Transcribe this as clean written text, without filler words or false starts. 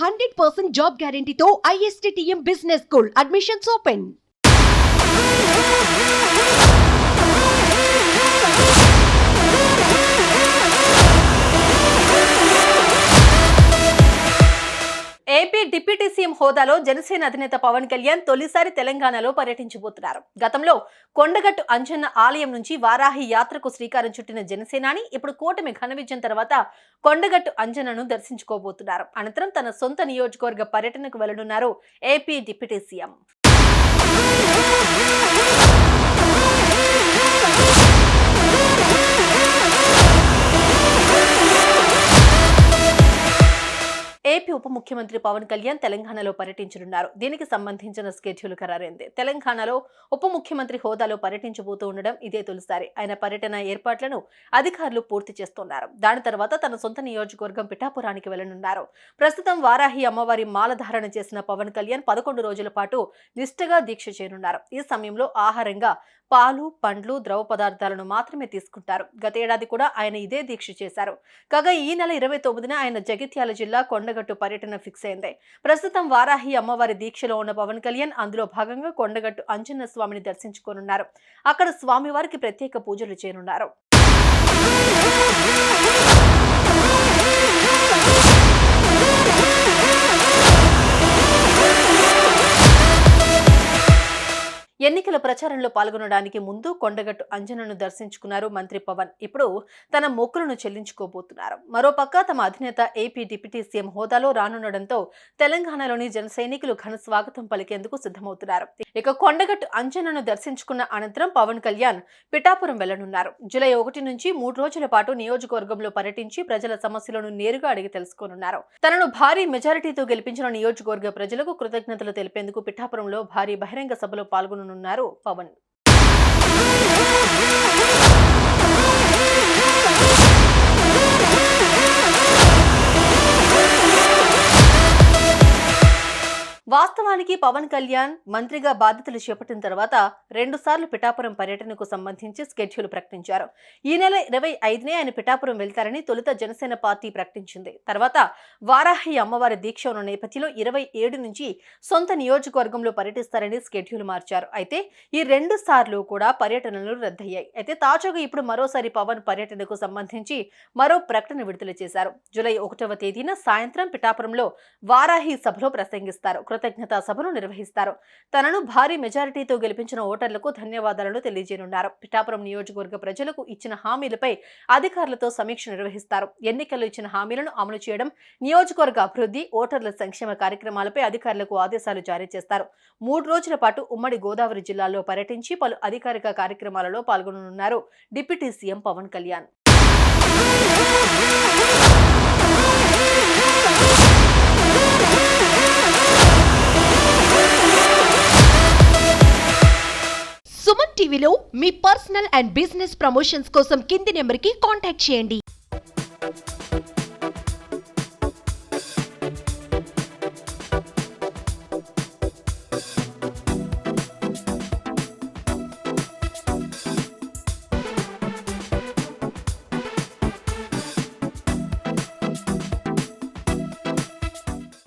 100% job గ్యారంటీతో ISTTM business school admissions open. AP deputy CM హోదాలో జనసేన అధినేత పవన్ కళ్యాణ్ తొలిసారి తెలంగాణలో పర్యటించబోతున్నారు. గతంలో కొండగట్టు అంజన్న ఆలయం నుంచి వారాహి యాత్రకు శ్రీకారం చుట్టిన జనసేనాని ఇప్పుడు కూటమి ఘన విజయం తర్వాత కొండగట్టు అంజన్నను దర్శించుకోబోతున్నారు. అనంతరం తన సొంత నియోజకవర్గ పర్యటనకు వెళ్లనున్నారు ఏపీ డిప్యూటీ సీఎం. ఏపీ ఉప ముఖ్యమంత్రి పవన్ కళ్యాణ్ తెలంగాణలో పర్యటించనున్నారు. దీనికి సంబంధించిన స్కెడ్యూల్ ఖరారైంది. తెలంగాణలో ఉప ముఖ్యమంత్రి హోదాలో పర్యటించబోతూ ఉండడం ఇదే తొలిసారి. ఆయన పర్యటన ఏర్పాట్లను అధికారులు పూర్తి చేస్తున్నారు. దాని తర్వాత తన సొంత నియోజకవర్గం పిఠాపురానికి వెళ్లనున్నారు. ప్రస్తుతం వారాహి అమ్మవారి మాలధారణ చేసిన పవన్ కళ్యాణ్ 11 రోజుల పాటు నిష్ఠగా దీక్ష చేయనున్నారు. ఈ సమయంలో ఆహారంగా పాలు, పండ్లు, ద్రవ పదార్థాలను మాత్రమే తీసుకుంటారు. గత ఏడాది కూడా ఆయన ఇదే దీక్ష చేశారు. కాగా ఈ నెల 29న ఆయన జగిత్యాల జిల్లా కొండగట్టు పర్యటన ఫిక్స్ అయింది. ప్రస్తుతం వారాహి అమ్మవారి దీక్షలో ఉన్న పవన్ కళ్యాణ్ అందులో భాగంగా కొండగట్టు అంజన్న స్వామిని దర్శించుకోనున్నారు. అక్కడ స్వామివారికి ప్రత్యేక పూజలు చేయనున్నారు. ఎన్నికల ప్రచారంలో పాల్గొనడానికి ముందు కొండగట్టు అంజన్నను దర్శించుకున్నారు మంత్రి పవన్. ఇప్పుడు తన మొక్కులను చెల్లించుకోబోతున్నారు. మరోపక్క తమ అధినేత ఏపీ డిప్యూటీ సీఎం హోదాలో రానుండడంతో తెలంగాణలోని జన సైనికులు ఘన స్వాగతం పలికేందుకు సిద్ధమవుతున్నారు. ఇక కొండగట్టు అంజన్నను దర్శించుకున్న అనంతరం పవన్ కళ్యాణ్ పిఠాపురం వెళ్లనున్నారు. జూలై 1 నుంచి 3 రోజుల పాటు నియోజకవర్గంలో పర్యటించి ప్రజల సమస్యలను నేరుగా అడిగి తెలుసుకోనున్నారు. తనను భారీ మెజారిటీతో గెలిపించిన నియోజకవర్గ ప్రజలకు కృతజ్ఞతలు తెలిపేందుకు పిఠాపురంలో భారీ బహిరంగ సభలో పాల్గొనున్నారు పవన్. వాస్తవానికి పవన్ కళ్యాణ్ మంత్రిగా బాధ్యతలు చేపట్టిన తర్వాత 2 సార్లు పిఠాపురం పర్యటనకు సంబంధించి స్కెడ్యూల్ ప్రకటించారు. ఈ నెల 25నే ఆయన పిఠాపురం వెళ్తారని తొలుత జనసేన పార్టీ ప్రకటించింది. తర్వాత వారాహి అమ్మవారి దీక్ష ఉన్న నేపథ్యంలో 27 నుంచి సొంత నియోజకవర్గంలో పర్యటిస్తారని స్కెడ్యూల్ మార్చారు. అయితే ఈ 2 సార్లు కూడా పర్యటనలు రద్దయ్యాయి. అయితే తాజాగా ఇప్పుడు మరోసారి పవన్ పర్యటనకు సంబంధించి మరో ప్రకటన విడుదల చేశారు. జూలై 1వ తేదీన సాయంత్రం పిఠాపురంలో వారాహి సభలో ప్రసంగిస్తారు. కృతజ్ఞతా సభను నిర్వహిస్తారు. తనను భారీ మెజారిటీతో గెలిపించిన ఓటర్లకు ధన్యవాదాలను తెలియజేయనున్నారు. పిఠాపురం నియోజకవర్గ ప్రజలకు ఇచ్చిన హామీలపై అధికారులతో సమీక్ష నిర్వహిస్తారు. ఎన్నికల్లో ఇచ్చిన హామీలను అమలు చేయడం, నియోజకవర్గ అభివృద్ధి, ఓటర్ల సంక్షేమ కార్యక్రమాలపై అధికారులకు ఆదేశాలు జారీ చేస్తారు. 3 రోజుల పాటు ఉమ్మడి గోదావరి జిల్లాల్లో పర్యటించి పలు అధికారిక కార్యక్రమాలలో పాల్గొననున్నారు డిప్యూటీ సీఎం పవన్ కళ్యాణ్. సుమన్ టీవీలో మీ పర్సనల్ అండ్ బిజినెస్ ప్రమోషన్స్ కోసం కింది నెంబర్కి కాంటాక్ట్ చేయండి.